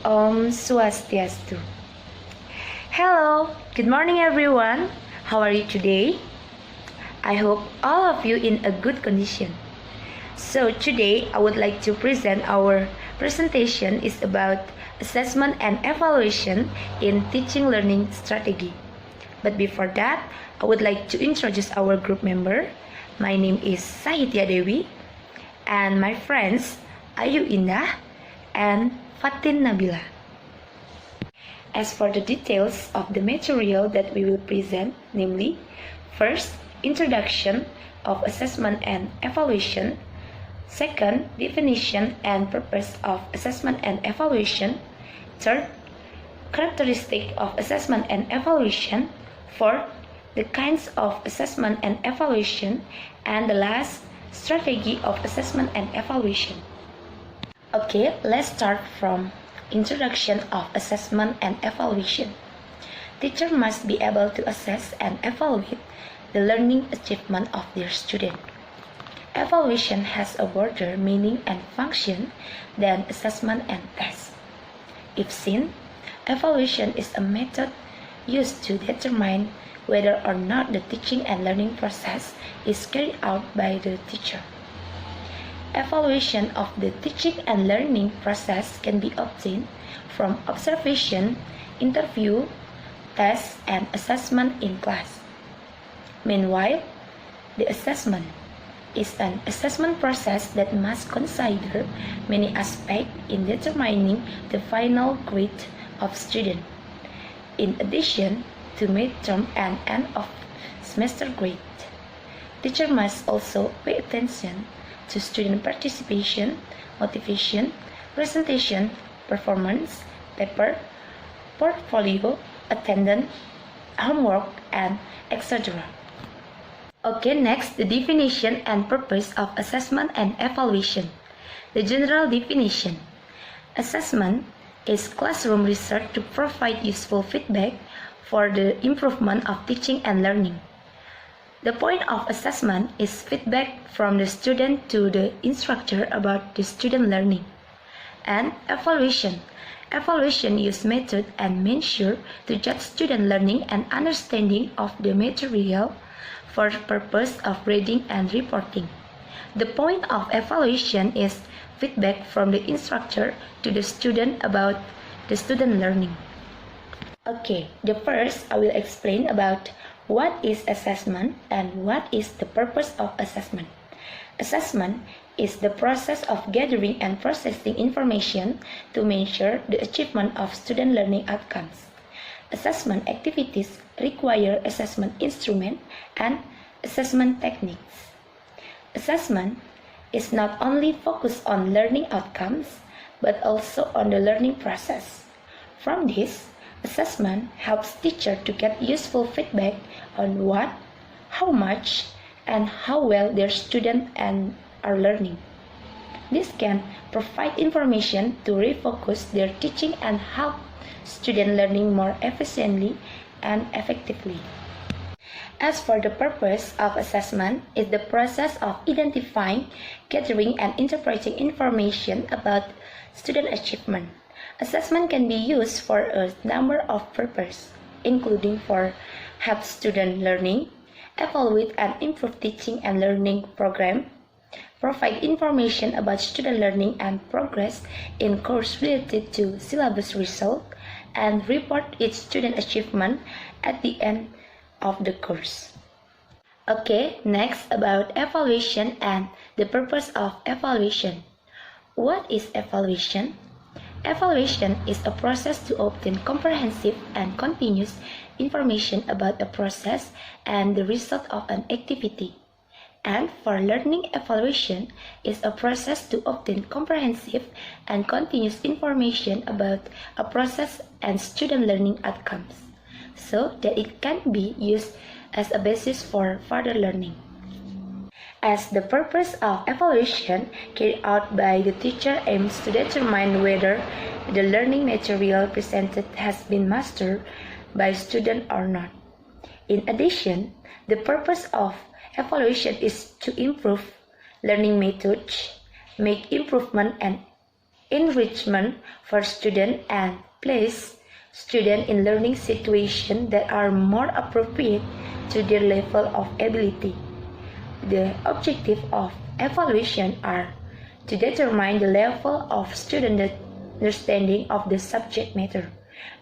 Om Swastiastu. Hello, good morning everyone. How are you today? I hope all of you in a good condition. So today I would like to present our presentation is about assessment and evaluation in teaching learning strategy. But before that, I would like to introduce our group member. My name is Sahitya Dewi and my friends Ayu Indah and Fatin Nabila. As for the details of the material that we will present, namely, first, introduction of assessment and evaluation, second, definition and purpose of assessment and evaluation, third, characteristic of assessment and evaluation, fourth, the kinds of assessment and evaluation, and the last, strategy of assessment and evaluation. Okay, let's start from introduction of assessment and evaluation. Teacher must be able to assess and evaluate the learning achievement of their student. Evaluation has a broader meaning and function than assessment and test. If seen, evaluation is a method used to determine whether or not the teaching and learning process is carried out by the teacher. Evaluation of the teaching and learning process can be obtained from observation, interview, tests, and assessment in class. Meanwhile, the assessment is an assessment process that must consider many aspects in determining the final grade of student. In addition to midterm and end of semester grade, teacher must also pay attention to student participation, motivation, presentation, performance, paper, portfolio, attendance, homework, and etc. Okay, next, the definition and purpose of assessment and evaluation. The general definition. Assessment is classroom research to provide useful feedback for the improvement of teaching and learning. The point of assessment is feedback from the student to the instructor about the student learning. And evaluation. Evaluation uses method and measure to judge student learning and understanding of the material for the purpose of grading and reporting. The point of evaluation is feedback from the instructor to the student about the student learning. Okay, the first I will explain about what is assessment and what is the purpose of assessment. Assessment is the process of gathering and processing information to measure the achievement of student learning outcomes. Assessment activities require assessment instrument and assessment techniques. Assessment is not only focused on learning outcomes but also on the learning process. From this, assessment helps teachers to get useful feedback on what, how much, and how well their students are learning. This can provide information to refocus their teaching and help student learning more efficiently and effectively. As for the purpose of assessment, is the process of identifying, gathering, and interpreting information about student achievement. Assessment can be used for a number of purposes, including for help student learning, evaluate and improve teaching and learning program, provide information about student learning and progress in course related to syllabus result, and report its student achievement at the end of the course. Okay, next about evaluation and the purpose of evaluation. What is evaluation? Evaluation is a process to obtain comprehensive and continuous information about a process and the result of an activity. And for learning, evaluation is a process to obtain comprehensive and continuous information about a process and student learning outcomes, so that it can be used as a basis for further learning. As the purpose of evaluation carried out by the teacher aims to determine whether the learning material presented has been mastered by student or not. In addition, the purpose of evaluation is to improve learning methods, make improvement and enrichment for students and place students in learning situations that are more appropriate to their level of ability. The objective of evaluation are to determine the level of student understanding of the subject matter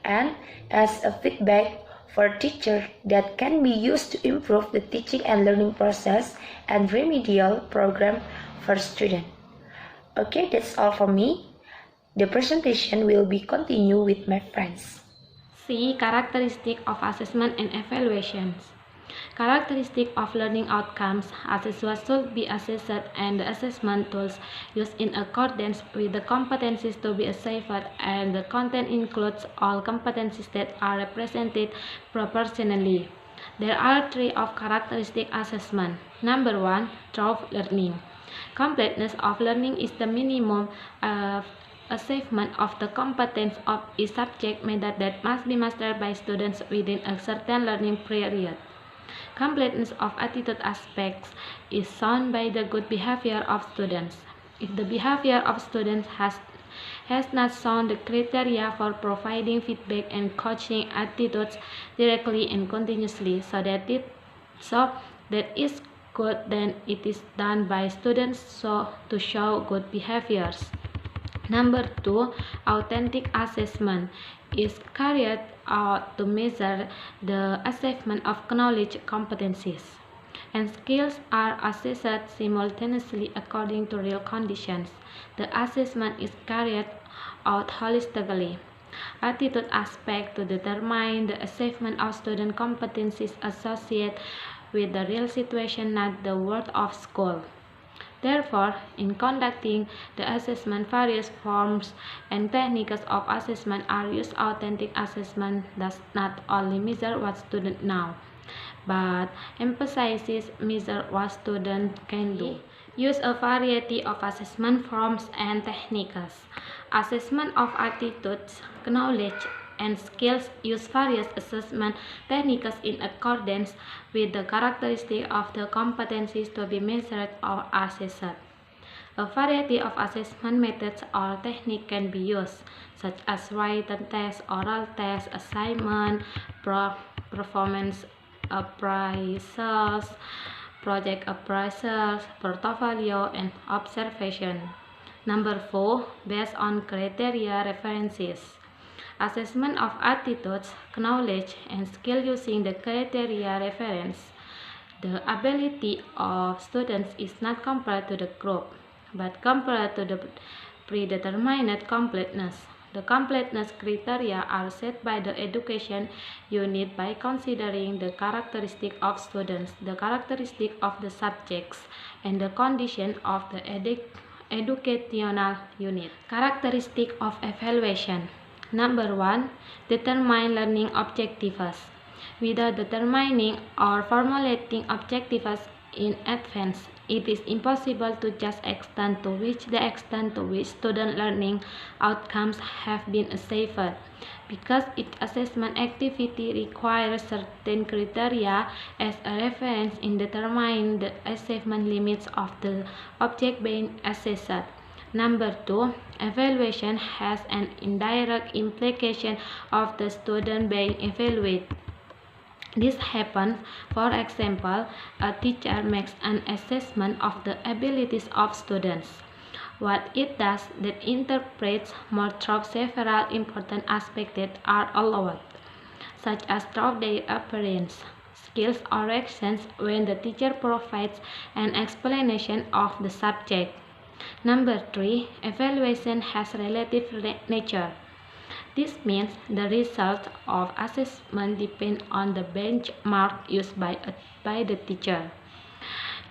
and as a feedback for teachers that can be used to improve the teaching and learning process and remedial program for students. Okay, that's all for me. The presentation will be continued with my friends. C. Characteristic of assessment and evaluations. Characteristic of learning outcomes. Assessors should be assessed and the assessment tools used in accordance with the competencies to be assessed, and the content includes all competencies that are represented proportionally. There are three of characteristic assessment. Number 1, thorough learning. Completeness of learning is the minimum achievement of the competence of each subject matter that must be mastered by students within a certain learning period. Completeness of attitude aspects is shown by the good behavior of students. If the behavior of students has not shown the criteria for providing feedback and coaching attitudes directly and continuously, so that is good, then it is done by students to show good behaviors. Number 2, authentic assessment is carried out to measure the achievement of knowledge, competencies, and skills are assessed simultaneously according to real conditions. The assessment is carried out holistically. Attitude aspect to determine the achievement of student competencies associated with the real situation, not the world of school. Therefore, in conducting the assessment, various forms and techniques of assessment are used. Authentic assessment does not only measure what students know, but emphasizes measure what students can do. Use a variety of assessment forms and techniques. Assessment of attitudes, knowledge, and skills use various assessment techniques in accordance with the characteristics of the competencies to be measured or assessed. A variety of assessment methods or techniques can be used, such as written tests, oral tests, assignment, performance appraisals, project appraisals, portfolio, and observation. Number 4, based on criteria references. Assessment of attitudes, knowledge, and skill using the criteria reference. The ability of students is not compared to the group, but compared to the predetermined completeness. The completeness criteria are set by the education unit by considering the characteristic of students, the characteristic of the subjects, and the condition of the educational unit. Characteristic of evaluation. Number 1, determine learning objectives. Without determining or formulating objectives in advance, it is impossible to judge the extent to which student learning outcomes have been achieved, because each assessment activity requires certain criteria as a reference in determining the achievement limits of the object being assessed. Number 2, evaluation has an indirect implication of the student being evaluated. This happens, for example, a teacher makes an assessment of the abilities of students. What it does that interprets more through several important aspects that are allowed, such as through their appearance, skills, or actions when the teacher provides an explanation of the subject. Number 3, evaluation has relative nature. This means the results of assessment depend on the benchmark used by the teacher.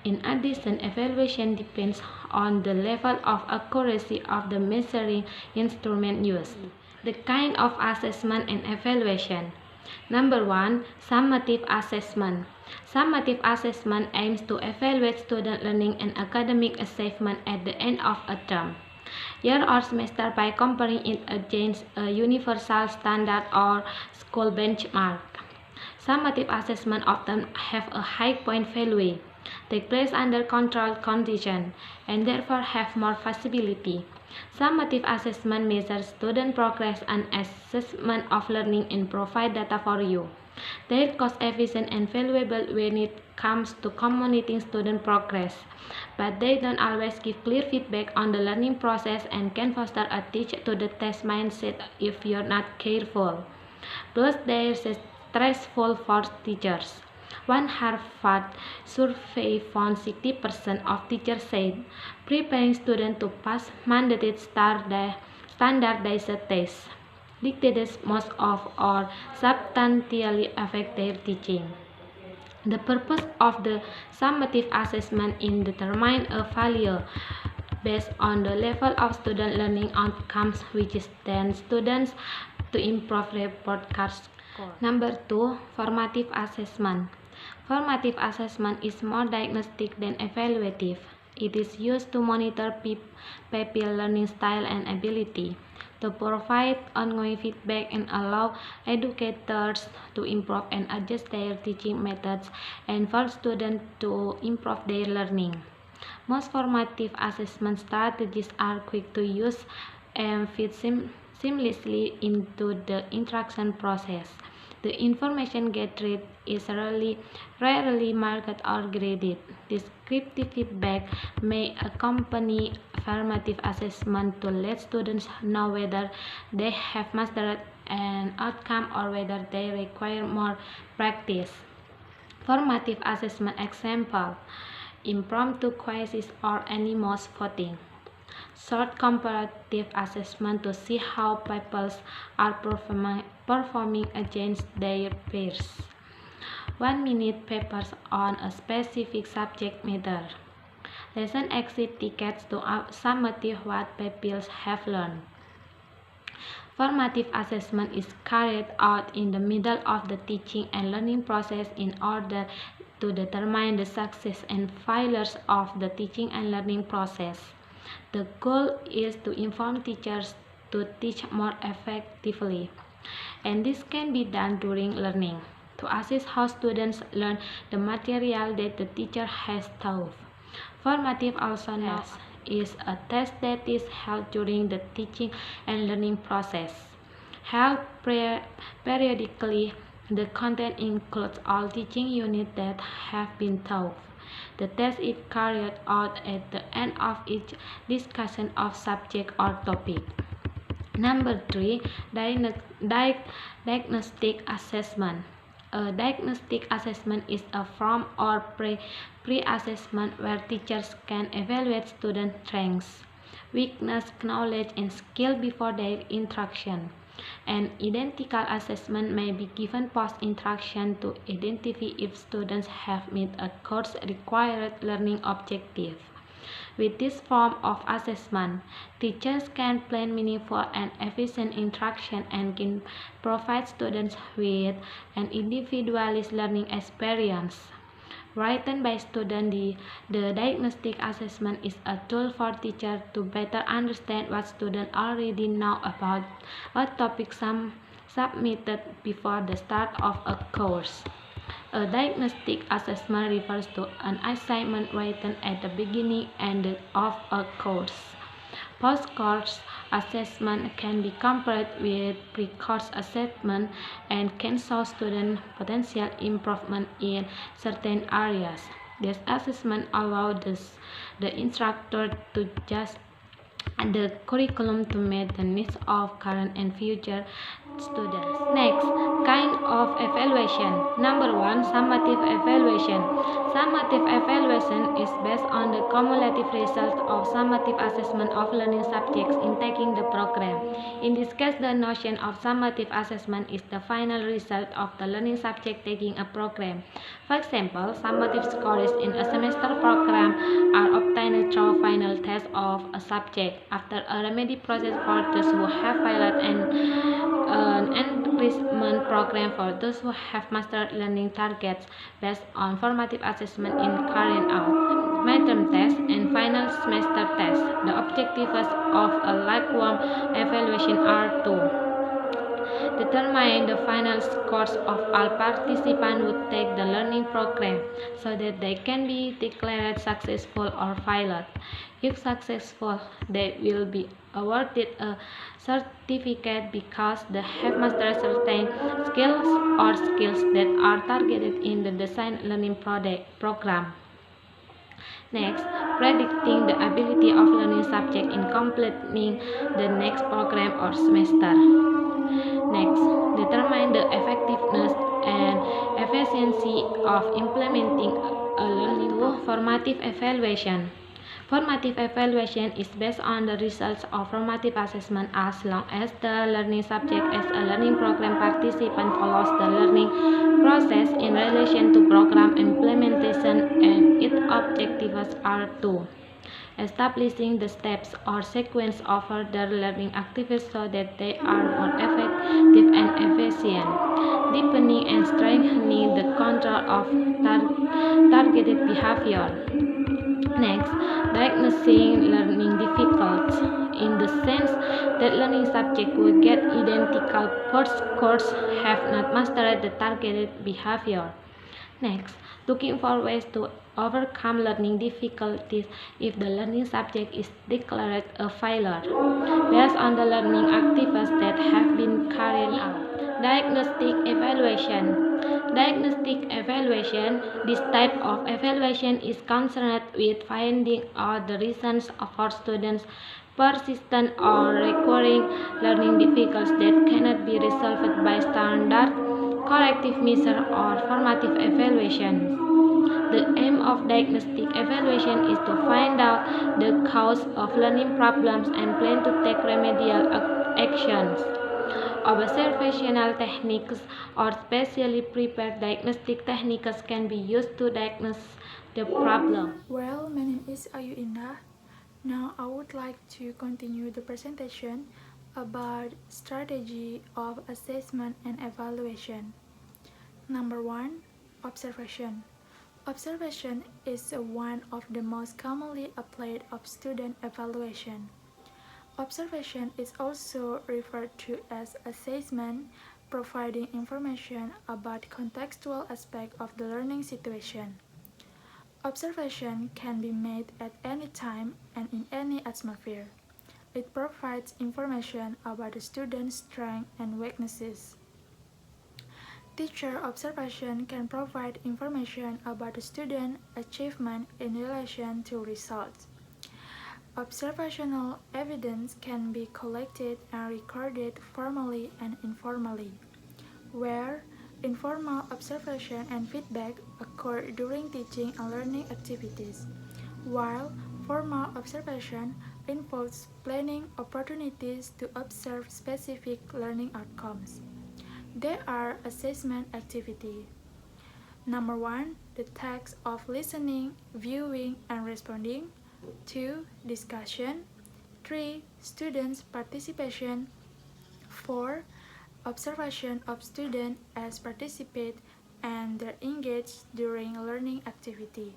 In addition, evaluation depends on the level of accuracy of the measuring instrument used. The kind of assessment and evaluation. Number 1, summative assessment. Summative assessment aims to evaluate student learning and academic achievement at the end of a term, year or semester, by comparing it against a universal standard or school benchmark. Summative assessment often have a high point value. take place under controlled conditions, and therefore have more feasibility. Summative assessment measures student progress and assessment of learning and provide data for you. They are cost efficient and valuable when it comes to communicating student progress, but they don't always give clear feedback on the learning process and can foster a teach-to-the-test mindset if you're not careful. Plus, they are stressful for teachers. One Harvard survey found 60% of teachers said preparing students to pass mandated standardized tests dictates most of or substantially affect their teaching. The purpose of the summative assessment is determine a value based on the level of student learning outcomes, which is then students to improve report card score. Number 2, formative assessment. Formative assessment is more diagnostic than evaluative. It is used to monitor pupil learning style and ability, to provide ongoing feedback and allow educators to improve and adjust their teaching methods, and for students to improve their learning. Most formative assessment strategies are quick to use and fit seamlessly into the instruction process. The information gathered is rarely marked or graded. Descriptive feedback may accompany formative assessment to let students know whether they have mastered an outcome or whether they require more practice. Formative assessment example: impromptu quizzes or animals voting. Short comparative assessment to see how pupils are performing against their peers. 1-minute papers on a specific subject matter. Lesson exit tickets to summative what pupils have learned. Formative assessment is carried out in the middle of the teaching and learning process in order to determine the success and failures of the teaching and learning process. The goal is to inform teachers to teach more effectively, and this can be done during learning, to assess how students learn the material that the teacher has taught. Formative, also known is a test that is held during the teaching and learning process. Held periodically, the content includes all teaching units that have been taught. The test is carried out at the end of each discussion of subject or topic. Number 3, diagnostic assessment. A diagnostic assessment is a form or pre-assessment where teachers can evaluate student strengths, weakness, knowledge, and skill before their instruction. An identical assessment may be given post-instruction to identify if students have met a course required learning objective. With this form of assessment, teachers can plan meaningful and efficient instruction and can provide students with an individualized learning experience. Written by students, the diagnostic assessment is a tool for teachers to better understand what students already know about a topic submitted before the start of a course. A diagnostic assessment refers to an assignment written at the beginning and end of a course. Post-course assessment can be compared with pre-course assessment and can show student potential improvement in certain areas. This assessment allows the instructor to adjust the curriculum to meet the needs of current and future students. Next, kind of evaluation. Number 1, summative evaluation. Summative evaluation is based on the cumulative result of summative assessment of learning subjects in taking the program. In this case, the notion of summative assessment is the final result of the learning subject taking a program. For example, summative scores in a semester program are obtained through final test of a subject after a remedy process for those who have failed and an enrichment program for those who have mastered learning targets based on formative assessment in carrying out midterm test and final semester test. The objectives of a lifelong evaluation are to determine determine the final scores of all participants who take the learning program so that they can be declared successful or failed. If successful, they will be awarded a certificate because they have mastered certain skills or skills that are targeted in the design learning program. Next, predicting the ability of learning subject in completing the next program or semester. Next, determine the effectiveness and efficiency of implementing a learning tool. Formative evaluation. Formative evaluation is based on the results of formative assessment as long as the learning subject as a learning program participant follows the learning process in relation to program implementation and its objectives are to establishing the steps or sequence of further learning activities so that they are more effective and efficient, deepening and strengthening the control of targeted behavior. Next, diagnosing learning difficulties in the sense that learning subjects will get identical first scores have not mastered the targeted behavior. Next, looking for ways to overcome learning difficulties if the learning subject is declared a failure, based on the learning activities that have been carried out. Diagnostic evaluation. Diagnostic evaluation. This type of evaluation is concerned with finding out the reasons for students' persistent or recurring learning difficulties that cannot be resolved by standard corrective measures or formative evaluations. The aim of diagnostic evaluation is to find out the cause of learning problems and plan to take remedial actions. Observational techniques or specially prepared diagnostic techniques can be used to diagnose the problem. Well, my name is Ayu Indah. Now I would like to continue the presentation about strategy of assessment and evaluation. Number 1, observation. Observation is one of the most commonly applied of student evaluation. Observation is also referred to as assessment, providing information about contextual aspects of the learning situation. Observation can be made at any time and in any atmosphere. It provides information about the student's strengths and weaknesses. Teacher observation can provide information about the student's achievement in relation to results. Observational evidence can be collected and recorded formally and informally, where informal observation and feedback occur during teaching and learning activities, while formal observation involves planning opportunities to observe specific learning outcomes. There are assessment activities. Number 1, the tasks of listening, viewing, and responding. 2, discussion. 3, students' participation. 4, observation of students as participate and engage during learning activity.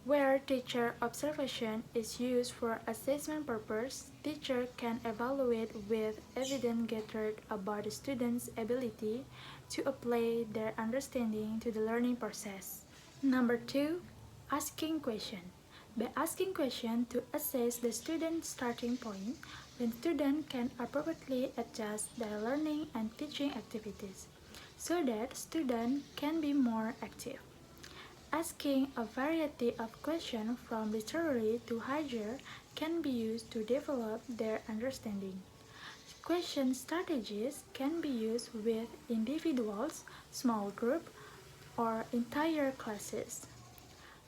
Where teacher observation is used for assessment purpose, teacher can evaluate with evidence gathered about the student's ability to apply their understanding to the learning process. Number 2, asking questions. By asking questions to assess the student's starting point, the student can appropriately adjust their learning and teaching activities so that students can be more active. Asking a variety of questions from literary to higher can be used to develop their understanding. Question strategies can be used with individuals, small groups, or entire classes.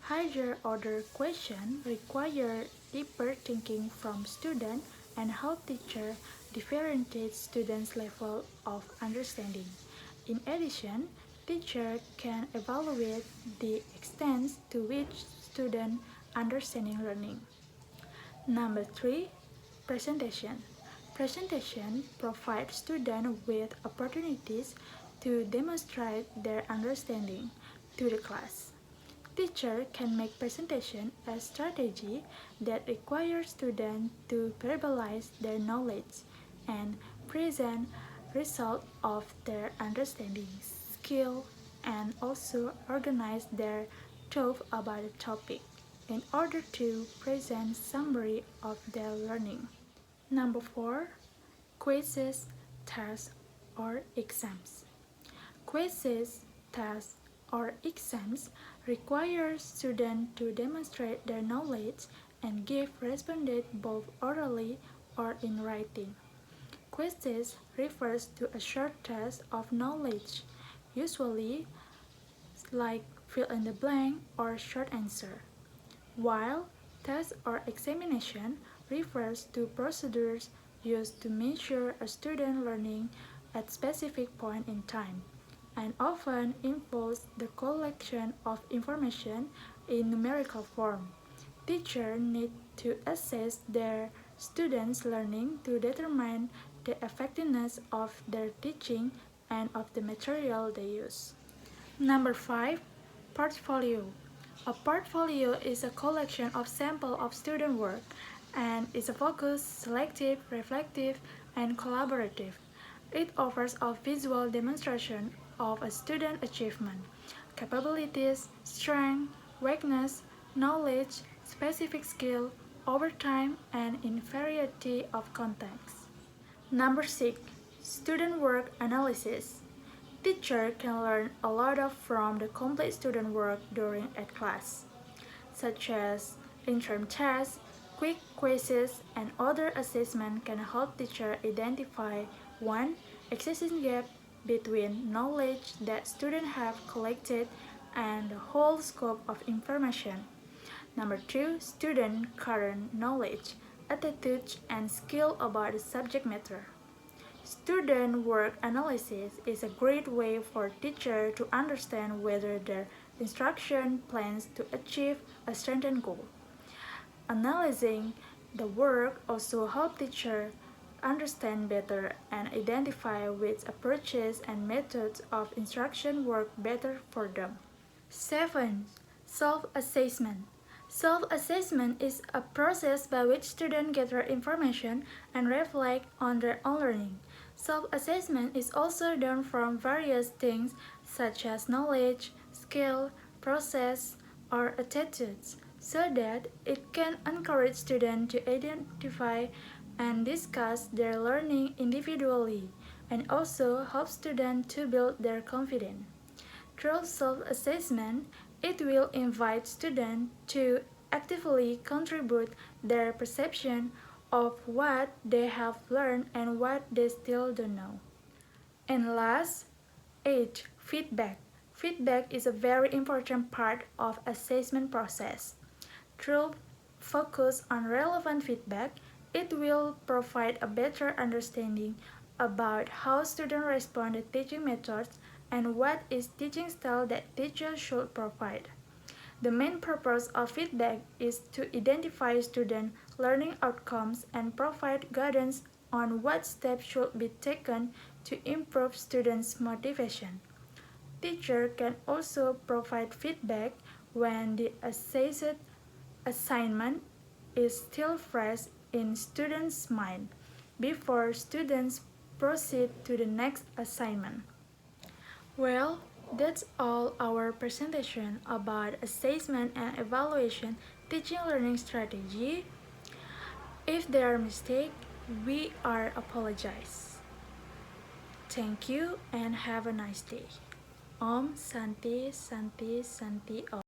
Higher order questions require deeper thinking from students and help teachers differentiate students' level of understanding. In addition, teacher can evaluate the extent to which students understanding learning. Number 3, presentation. Presentation provides students with opportunities to demonstrate their understanding to the class. Teacher can make presentation a strategy that requires students to verbalize their knowledge and present result of their understanding, skill, and also organize their thought about a topic in order to present summary of their learning. Number 4. Quizzes, tests, or exams. Quizzes, tests, or exams require students to demonstrate their knowledge and give responses both orally or in writing. Quizzes refers to a short test of knowledge, usually like fill in the blank or short answer, while test or examination refers to procedures used to measure a student learning at specific point in time, and often involves the collection of information in numerical form. Teachers need to assess their students' learning to determine the effectiveness of their teaching and of the material they use. Number 5. Portfolio. A portfolio is a collection of samples of student work and is a focused, selective, reflective, and collaborative. It offers a visual demonstration of a student achievement, capabilities, strength, weakness, knowledge, specific skill, over time, and in variety of contexts. Number 6. Student work analysis. Teacher can learn a lot from the complete student work during a class, such as interim tests, quick quizzes, and other assessments can help teacher identify 1. Existing gap between knowledge that students have collected and the whole scope of information. Number 2. Student current knowledge, attitude, and skill about the subject matter. Student work analysis is a great way for teachers to understand whether their instruction plans to achieve a certain goal. Analyzing the work also helps teachers understand better and identify which approaches and methods of instruction work better for them. 7. Self-assessment. Self-assessment is a process by which students gather information and reflect on their own learning. Self-assessment is also done from various things such as knowledge, skill, process, or attitudes, so that it can encourage students to identify and discuss their learning individually, and also help students to build their confidence. Through self-assessment, it will invite students to actively contribute their perception of what they have learned and what they still don't know. And last, 8. Feedback. Feedback is a very important part of assessment process. Through focus on relevant feedback, it will provide a better understanding about how students respond to teaching methods and what is teaching style that teachers should provide. The main purpose of feedback is to identify student learning outcomes and provide guidance on what steps should be taken to improve students' motivation. Teachers can also provide feedback when the assessed assignment is still fresh in students' mind before students proceed to the next assignment. Well, that's all our presentation about assessment and evaluation teaching learning strategy. If there are mistakes, we are apologize. Thank you and have a nice day. Om Santi Santi Santi Om.